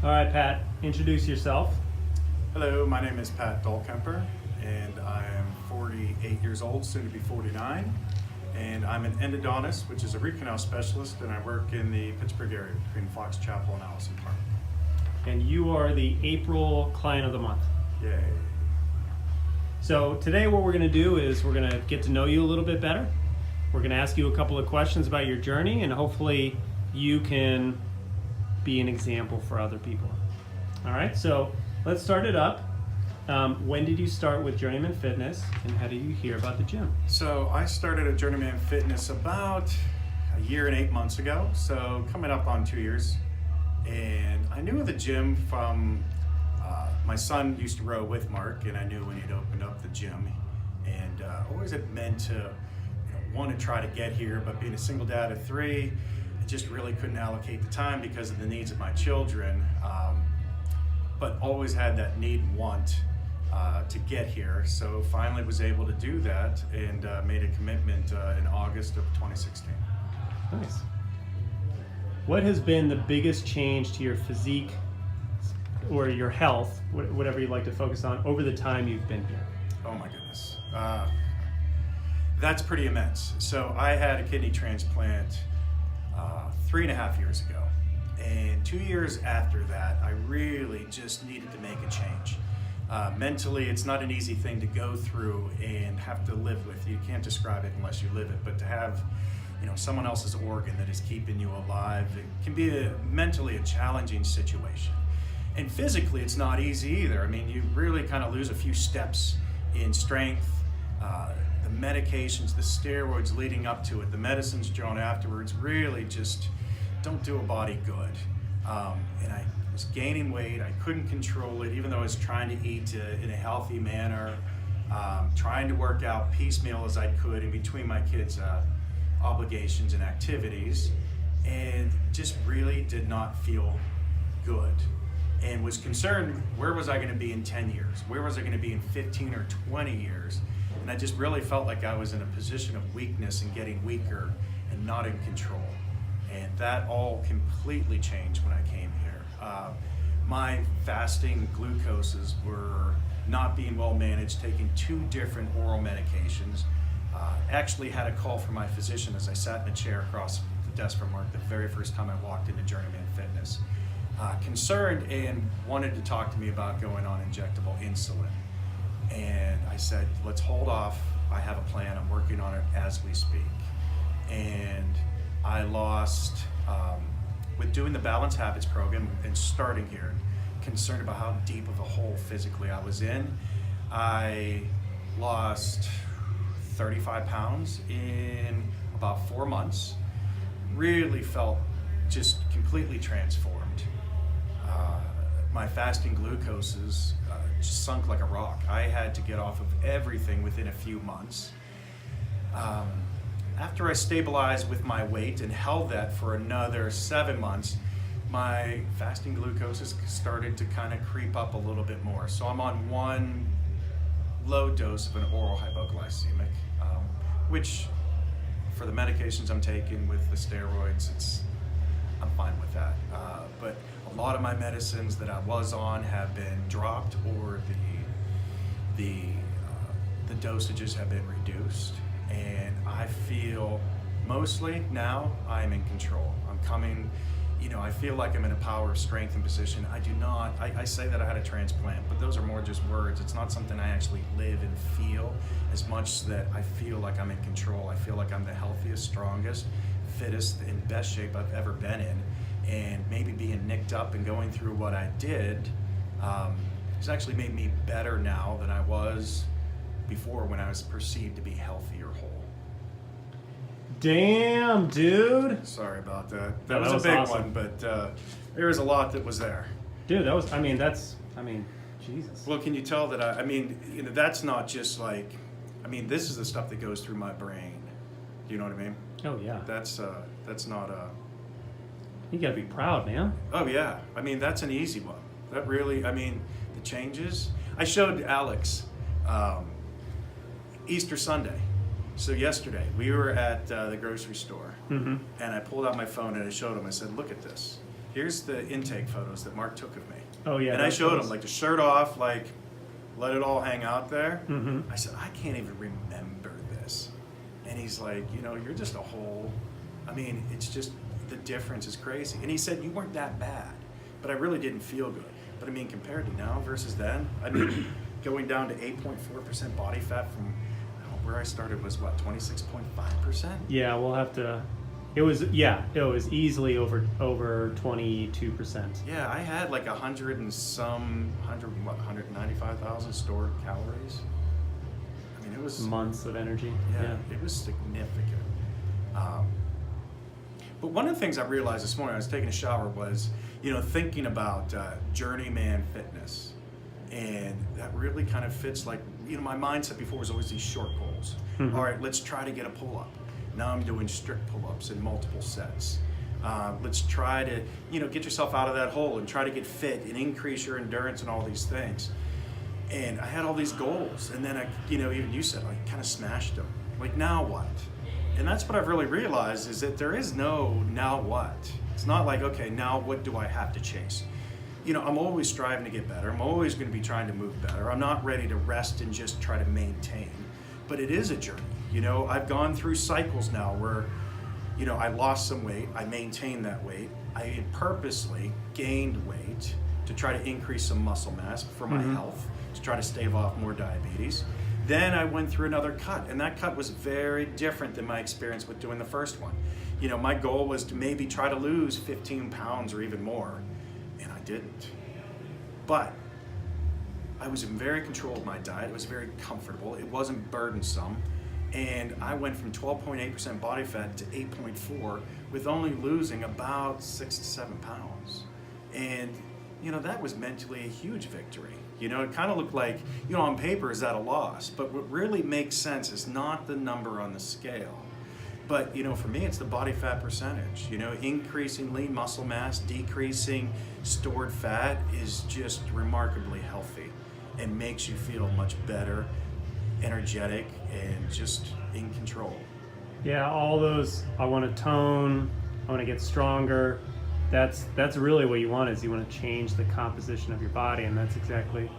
All right, Pat, introduce yourself. Hello, my name is Pat Dahlkemper, and I am 48 years old, soon to be 49. And I'm an endodontist, which is a root canal specialist, and I work in the Pittsburgh area between Fox Chapel and Allison Park. And you are the April Client of the Month. Yay. So today what we're going to do is we're going to get to know you a little bit better. We're going to ask you a couple of questions about your journey, and hopefully you can be an example for other people. All right, so let's start it up. When did you start with Journeyman Fitness, and how did you hear about the gym? So I started at Journeyman Fitness about a year and 8 months ago, so coming up on 2 years. And I knew of the gym from, my son used to row with Mark, and I knew when he'd opened up the gym. And always had meant to want to try to get here, but being a single dad of 3, I just really couldn't allocate the time because of the needs of my children. But always had that need and want to get here. So finally was able to do that and made a commitment in August of 2016. Nice. What has been the biggest change to your physique or your health, whatever you'd like to focus on, over the time you've been here? Oh my goodness. That's pretty immense. So I had a kidney transplant 3.5 years ago. And 2 years after that, I really just needed to make a change. Mentally, it's not an easy thing to go through and have to live with. You can't describe it unless you live it, but to have someone else's organ that is keeping you alive, it can be mentally a challenging situation. And physically, it's not easy either. I mean, you really kind of lose a few steps in strength. The medications, the steroids leading up to it, the medicines drawn afterwards really just don't do a body good. And I was gaining weight. I couldn't control it, even though I was trying to eat in a healthy manner, trying to work out piecemeal as I could in between my kids' obligations and activities, and just really did not feel good. And was concerned, where was I going to be in 10 years? Where was I going to be in 15 or 20 years? And I just really felt like I was in a position of weakness and getting weaker and not in control. And that all completely changed when I came here. My fasting glucoses were not being well managed, taking 2 different oral medications. Actually had a call from my physician as I sat in a chair across the desk from Mark the very first time I walked into Journeyman Fitness. Concerned and wanted to talk to me about going on injectable insulin. And I said, let's hold off. I have a plan. I'm working on it as we speak. And I lost, with doing the Balance Habits program and starting here, concerned about how deep of a hole physically I was in, I lost 35 pounds in about 4 months. Really felt just completely transformed. My fasting glucoses just sunk like a rock. I had to get off of everything within a few months. After I stabilized with my weight and held that for another 7 months, my fasting glucoses started to kind of creep up a little bit more. So I'm on one low dose of an oral hypoglycemic, which for the medications I'm taking with the steroids, I'm fine with that. But a lot of my medicines that I was on have been dropped, or the dosages have been reduced. And I feel mostly now I'm in control. I'm coming, I feel like I'm in a power, strength, and position. I do not, I say that I had a transplant, but those are more just words. It's not something I actually live and feel as much that I feel like I'm in control. I feel like I'm the healthiest, strongest, fittest, and best shape I've ever been in. And maybe being nicked up and going through what I did has actually made me better now than I was before, when I was perceived to be healthy or whole. Damn, dude. Sorry about that. That was a was big awesome. one, but there was a lot that was there. Dude, Jesus. Well, can you tell that that's not just like, this is the stuff that goes through my brain. Do you know what I mean? Oh, yeah. That's not a... You gotta be proud, man. Oh, yeah. That's an easy one. That really, the changes. I showed Alex Easter Sunday. So yesterday, we were at the grocery store, Mm-hmm. and I pulled out my phone and I showed him. I said, look at this. here's the intake photos that Mark took of me. Oh yeah. And I showed those. him like the shirt off, like let it all hang out there. Mm-hmm. I said, I can't even remember this. And he's like, you're just a whole, I mean, it's just, the difference is crazy. And he said, you weren't that bad, but I really didn't feel good. But I mean, compared to now versus then, I mean, going down to 8.4% body fat from where I started was what, 26.5%? Yeah, we'll have to. It was easily over 22%. Yeah, I had like 195,000 stored calories. I mean, it was Months of energy. Yeah, it was significant. But one of the things I realized this morning, I was taking a shower, was, thinking about journeyman fitness. And that really kind of fits, like, my mindset before was always these short goals. Mm-hmm. All right, let's try to get a pull-up. Now I'm doing strict pull-ups in multiple sets. Let's try to, get yourself out of that hole and try to get fit and increase your endurance and all these things. And I had all these goals, and then even you said, I kind of smashed them. Like, now what? And that's what I've really realized, is that there is no now what. It's not like, okay, now what do I have to chase? I'm always striving to get better. I'm always going to be trying to move better. I'm not ready to rest and just try to maintain. But it is a journey. I've gone through cycles now where, I lost some weight, I maintained that weight. I purposely gained weight to try to increase some muscle mass for my health, to try to stave off more diabetes. Then I went through another cut, and that cut was very different than my experience with doing the first one. My goal was to maybe try to lose 15 pounds or even more, and I didn't. But I was in very control of my diet. It was very comfortable. It wasn't burdensome. And I went from 12.8% body fat to 8.4 with only losing about 6 to 7 pounds. And, that was mentally a huge victory. It kind of looked like, on paper, is that a loss? But what really makes sense is not the number on the scale. But, for me, it's the body fat percentage. Increasing lean muscle mass, decreasing stored fat is just remarkably healthy and makes you feel much better, energetic, and just in control. Yeah, all those, I want to tone, I want to get stronger. That's really what you want, is you want to change the composition of your body, and that's exactly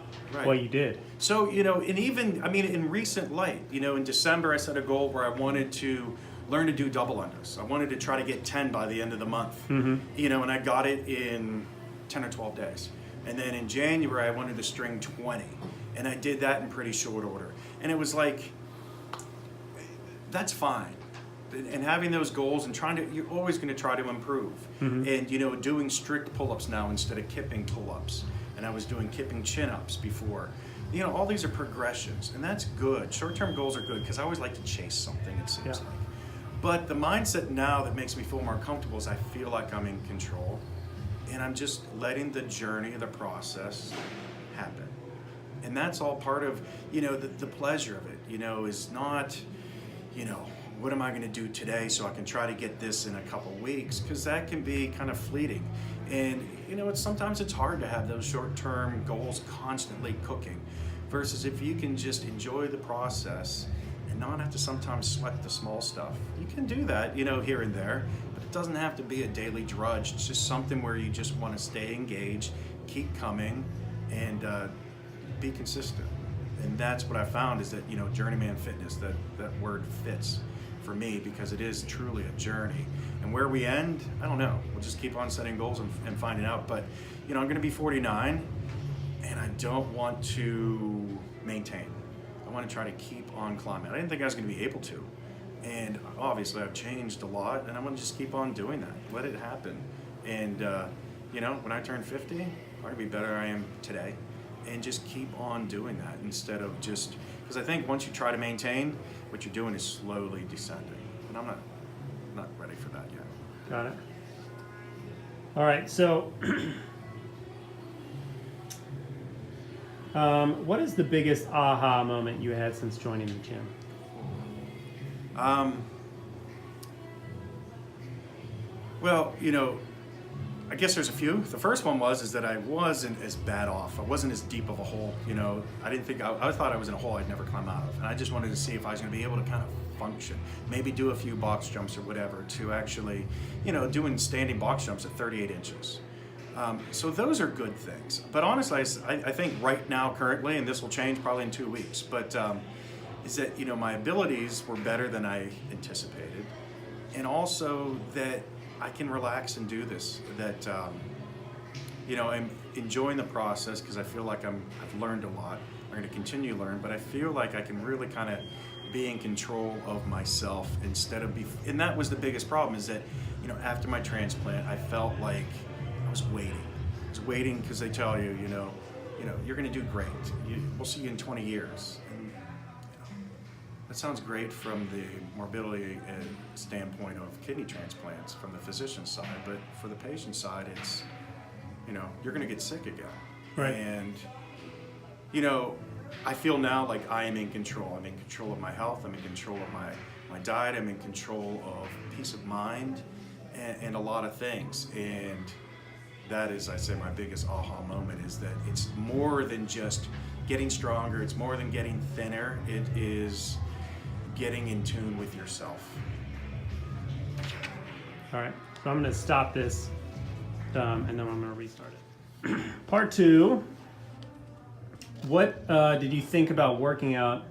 what you did. So, and even, in recent light, in December I set a goal where I wanted to learn to do double unders. I wanted to try to get 10 by the end of the month, and I got it in 10 or 12 days. And then in January I wanted to string 20, and I did that in pretty short order. And it was like, that's fine. And having those goals and you're always going to try to improve. And, doing strict pull-ups now instead of kipping pull-ups. And I was doing kipping chin-ups before. All these are progressions, and that's good. Short-term goals are good, because I always like to chase something, it seems like. But the mindset now that makes me feel more comfortable is I feel like I'm in control, and I'm just letting the journey, the process happen. And that's all part of, the pleasure of it, is not, what am I going to do today so I can try to get this in a couple weeks? Because that can be kind of fleeting. And, sometimes it's hard to have those short-term goals constantly cooking, versus if you can just enjoy the process and not have to sometimes sweat the small stuff. You can do that, here and there, but it doesn't have to be a daily drudge. It's just something where you just want to stay engaged, keep coming, and be consistent. And that's what I found, is that, journeyman fitness, that word fits for me, because it is truly a journey. And where we end, I don't know. We'll just keep on setting goals and finding out. But, I'm going to be 49, and I don't want to maintain. I want to try to keep on climbing. I didn't think I was going to be able to. And obviously I've changed a lot, and I want to just keep on doing that. Let it happen. And, when I turn 50, I'm going to be better than I am today. And just keep on doing that, instead of just, because I think once you try to maintain, what you're doing is slowly descending. And I'm not ready for that yet. Got it. All right, so what is the biggest aha moment you had since joining the gym? Well, I guess there's a few. The first one is that I wasn't as bad off. I wasn't as deep of a hole. I didn't think, I thought I was in a hole I'd never climb out of. And I just wanted to see if I was going to be able to kind of function. Maybe do a few box jumps or whatever to actually, doing standing box jumps at 38 inches. So those are good things. But honestly, I think right now, currently, and this will change probably in 2 weeks, but is that, my abilities were better than I anticipated. And also that I can relax and do this, that, I'm enjoying the process because I feel like I've learned a lot. I'm going to continue to learn, but I feel like I can really kind of be in control of myself instead of and that was the biggest problem, is that, after my transplant, I felt like I was waiting. I was waiting because they tell you, you're going to do great. We'll see you in 20 years. And, that sounds great from the morbidity standpoint of kidney transplants from the physician's side, but for the patient side, it's, you're going to get sick again. Right. And, I feel now like I am in control. I'm in control of my health. I'm in control of my diet. I'm in control of peace of mind and a lot of things. And that is, I say, my biggest aha moment, is that it's more than just getting stronger. It's more than getting thinner. It is getting in tune with yourself. All right, so I'm going to stop this, and then I'm going to restart it. Part 2. What did you think about working out,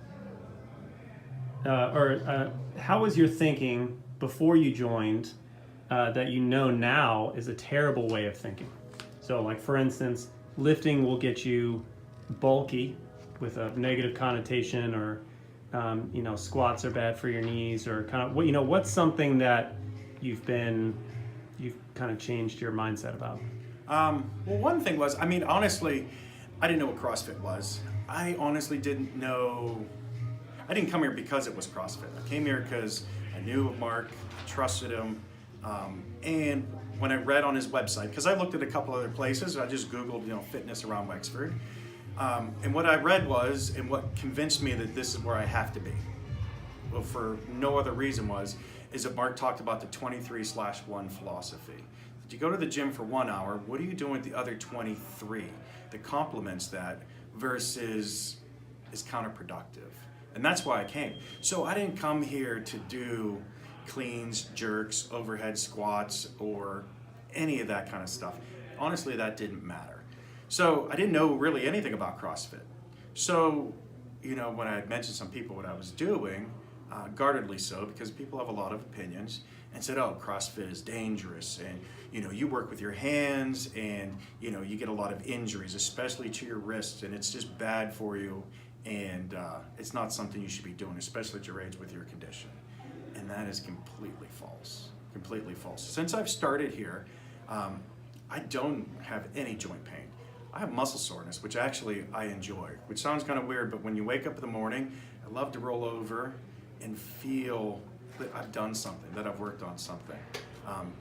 how was your thinking before you joined that now is a terrible way of thinking? So, like, for instance, lifting will get you bulky with a negative connotation, or squats are bad for your knees, or kind of what's something that you've kind of changed your mindset about? Well, one thing was, honestly, I didn't know what CrossFit was. I honestly didn't know. I didn't come here because it was CrossFit. I came here because I knew of Mark, trusted him, and when I read on his website, because I looked at a couple other places, I just Googled, fitness around Wexford, and what I read was, and what convinced me that this is where I have to be, well, for no other reason, is that Mark talked about the 23/1 philosophy. If you go to the gym for 1 hour, what are you doing with the other 23 that complements that versus is counterproductive? And that's why I came. So I didn't come here to do cleans, jerks, overhead squats, or any of that kind of stuff. Honestly, that didn't matter. So I didn't know really anything about CrossFit. So, when I had mentioned some people what I was doing, guardedly so, because people have a lot of opinions, and said, oh, CrossFit is dangerous, and you work with your hands, and you get a lot of injuries, especially to your wrists, and it's just bad for you, and it's not something you should be doing, especially at your age with your condition. And that is completely false. Completely false. Since I've started here, I don't have any joint pain. I have muscle soreness, which actually I enjoy, which sounds kind of weird, but when you wake up in the morning, I love to roll over and feel that I've done something, that I've worked on something.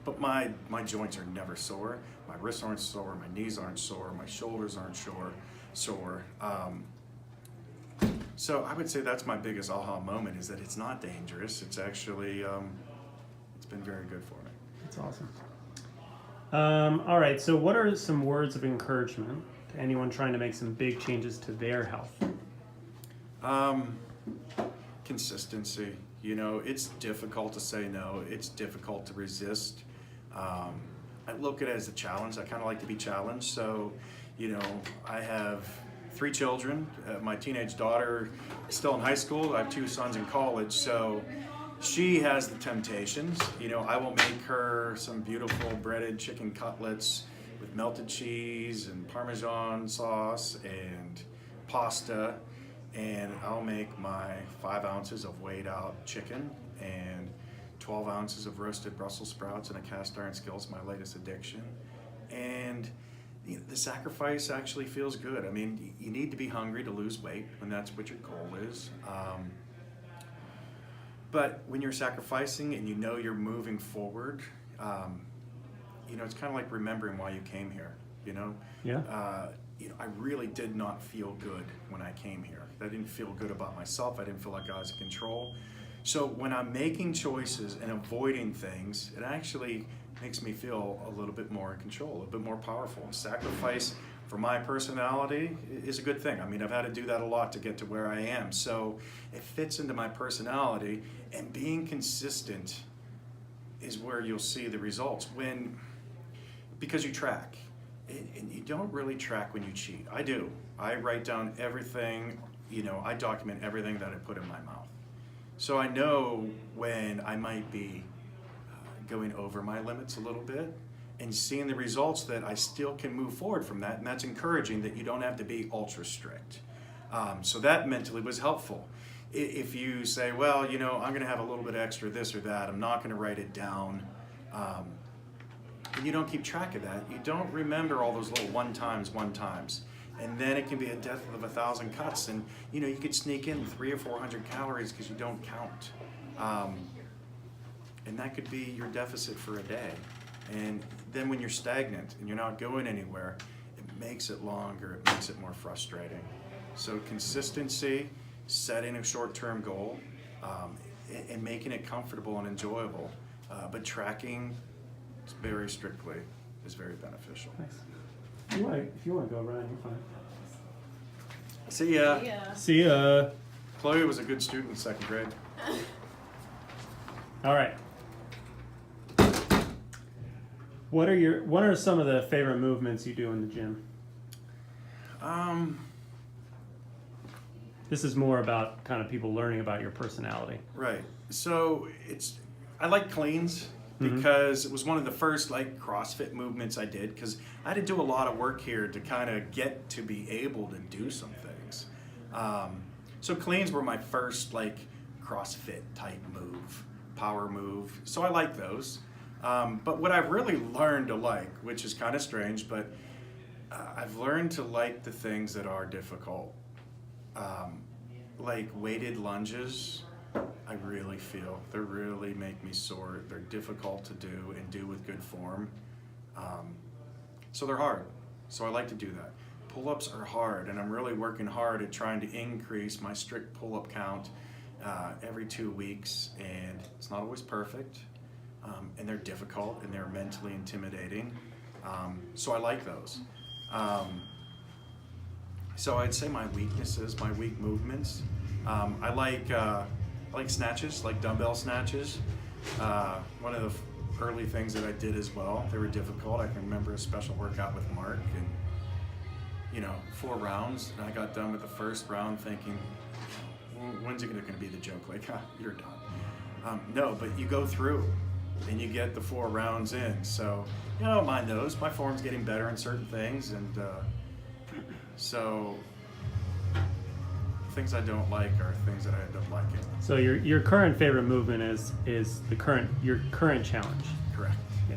But my joints are never sore. My wrists aren't sore, my knees aren't sore, my shoulders aren't sore. So I would say that's my biggest aha moment, is that it's not dangerous. It's actually, it's been very good for me. That's awesome. All right, so what are some words of encouragement to anyone trying to make some big changes to their health? Consistency. It's difficult to say no. It's difficult to resist. I look at it as a challenge. I kind of like to be challenged. So, I have 3 children. My teenage daughter is still in high school. I have 2 sons in college. So she has the temptations. I will make her some beautiful breaded chicken cutlets with melted cheese and Parmesan sauce and pasta. And I'll make my 5 ounces of weighed out chicken and 12 ounces of roasted Brussels sprouts in a cast iron skillet, my latest addiction. And the sacrifice actually feels good. You need to be hungry to lose weight when that's what your goal is. But when you're sacrificing and you're moving forward, it's kind of like remembering why you came here, Yeah. I really did not feel good when I came here. I didn't feel good about myself. I didn't feel like I was in control. So when I'm making choices and avoiding things, it actually makes me feel a little bit more in control, a little bit more powerful. And sacrifice for my personality is a good thing. I've had to do that a lot to get to where I am. So it fits into my personality, and being consistent is where you'll see the results. Because you track. And you don't really track when you cheat. I do. I write down everything, I document everything that I put in my mouth. So I know when I might be going over my limits a little bit, and seeing the results that I still can move forward from that, and that's encouraging that you don't have to be ultra strict. So that mentally was helpful. If you say, well, I'm going to have a little bit extra this or that, I'm not going to write it down, and you don't keep track of that, you don't remember all those little one times, and then it can be a death of 1,000 cuts, and you could sneak in 300 or 400 calories because you don't count, and that could be your deficit for a day. And then when you're stagnant and you're not going anywhere, it makes it longer, it makes it more frustrating. So consistency, setting a short-term goal, and making it comfortable and enjoyable, but tracking very strictly is very beneficial. Nice. If you want to go, Ryan, you're fine. See ya. See ya. Chloe was a good student in 2nd grade. All right. What are some of the favorite movements you do in the gym? This is more about kind of people learning about your personality. Right. So I like cleans because it was one of the first CrossFit movements I did, because I had to do a lot of work here to kind of get to be able to do some things. So cleans were my first CrossFit type move, power move. So I like those. But what I've really learned to like, which is kind of strange, but I've learned to like the things that are difficult. Like weighted lunges, I really feel they really make me sore. They're difficult to do and do with good form. So they're hard. So I like to do that. Pull-ups are hard, and I'm really working hard at trying to increase my strict pull-up count every 2 weeks, and it's not always perfect. And they're difficult and they're mentally intimidating. So I like those. So I'd say my weaknesses, my weak movements. I like snatches, like dumbbell snatches. One of the early things that I did as well. They were difficult. I can remember a special workout with Mark, and 4 rounds, and I got done with the first round thinking, when's it going to be the joke? You're done. No, but you go through and you get the 4 rounds in. So I don't mind those. My form's getting better in certain things, and so things I don't like are things that I end up liking. So your current favorite movement is your current challenge. Correct. Yeah.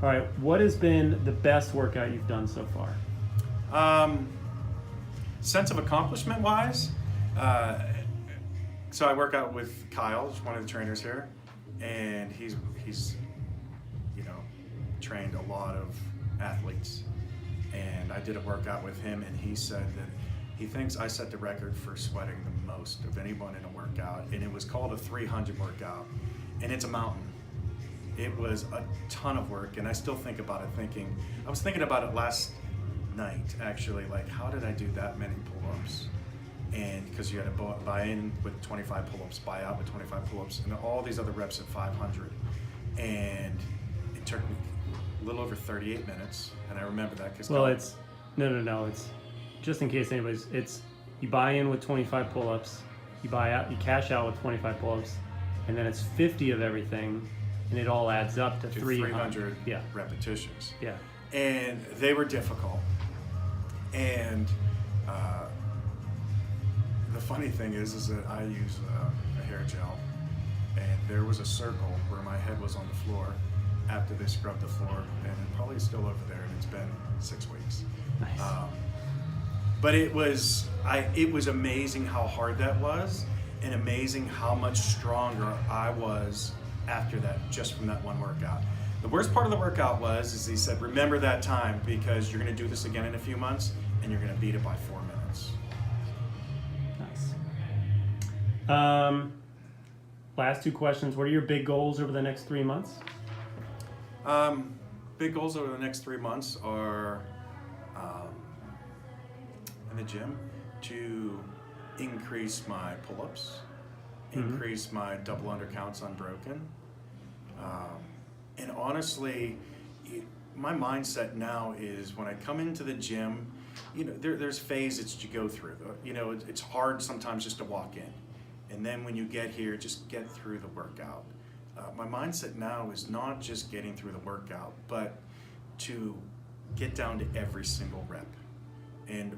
All right. What has been the best workout you've done so far? Sense of accomplishment wise, so I work out with Kyle, one of the trainers here, and he's trained a lot of athletes, and I did a workout with him, and he said that he thinks I set the record for sweating the most of anyone in a workout, and it was called a 300 workout, and it's a mountain. It was a ton of work, and I still think about it I was thinking about it last night, actually, how did I do that many pull-ups? And because you had to buy in with 25 pull-ups, buy out with 25 pull-ups, and all these other reps at 500. And it took me a little over 38 minutes, and I remember that because... Well, it's... No. It's just in case it's you buy in with 25 pull-ups, you cash out with 25 pull-ups, and then it's 50 of everything, and it all adds up to 300 repetitions. Yeah. And they were difficult. And the funny thing is that I use a hair gel, and there was a circle where my head was on the floor after they scrubbed the floor, and it probably is still over there, and it's been 6 weeks. Nice. But it was amazing how hard that was, and amazing how much stronger I was after that, just from that one workout. The worst part of the workout is he said, remember that time, because you're going to do this again in a few months, and you're going to beat it by 4 minutes. Nice. Last 2 questions. What are your big goals over the next 3 months? Big goals over the next 3 months are in the gym to increase my pull-ups, increase my double undercounts unbroken, and honestly, my mindset now is when I come into the gym, you know, there's phases that you go through. You know, it's hard sometimes just to walk in. And then when you get here, just get through the workout. My mindset now is not just getting through the workout, but to get down to every single rep. And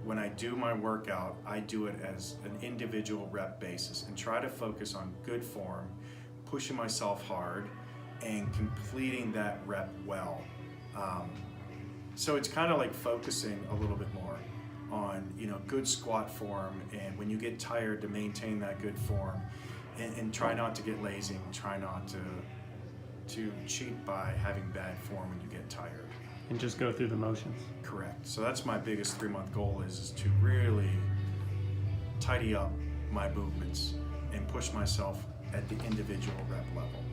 when I do my workout, I do it as an individual rep basis and try to focus on good form, pushing myself hard, and completing that rep well. So it's kind of like focusing a little bit more on, you know, good squat form, and when you get tired, to maintain that good form, and try not to get lazy, and try not to cheat by having bad form when you get tired. And just go through the motions. Correct. So that's my biggest 3-month goal is to really tidy up my movements and push myself at the individual rep level.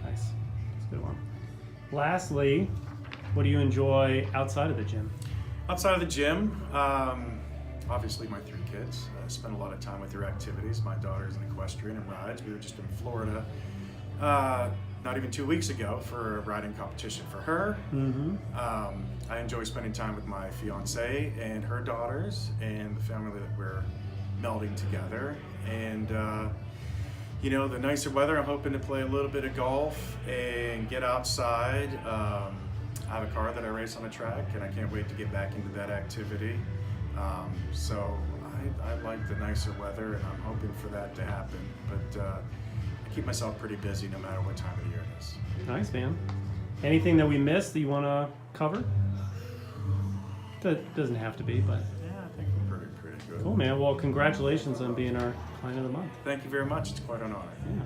Nice. That's a good one. Lastly, what do you enjoy outside of the gym? Outside of the gym, obviously my 3 kids. I spend a lot of time with their activities. My daughter's an equestrian and rides. We were just in Florida not even 2 weeks ago for a riding competition for her. Mm-hmm. I enjoy spending time with my fiance and her daughters and the family that we're melding together. And you know, the nicer weather, I'm hoping to play a little bit of golf and get outside. I have a car that I race on a track, and I can't wait to get back into that activity. So I like the nicer weather, and I'm hoping for that to happen. But I keep myself pretty busy no matter what time of the year it is. Nice, man. Anything that we missed that you want to cover? That doesn't have to be, but... Yeah, I think we're pretty good. Cool, man. Well, congratulations on being our Client of the Month. Thank you very much. It's quite an honor. Yeah.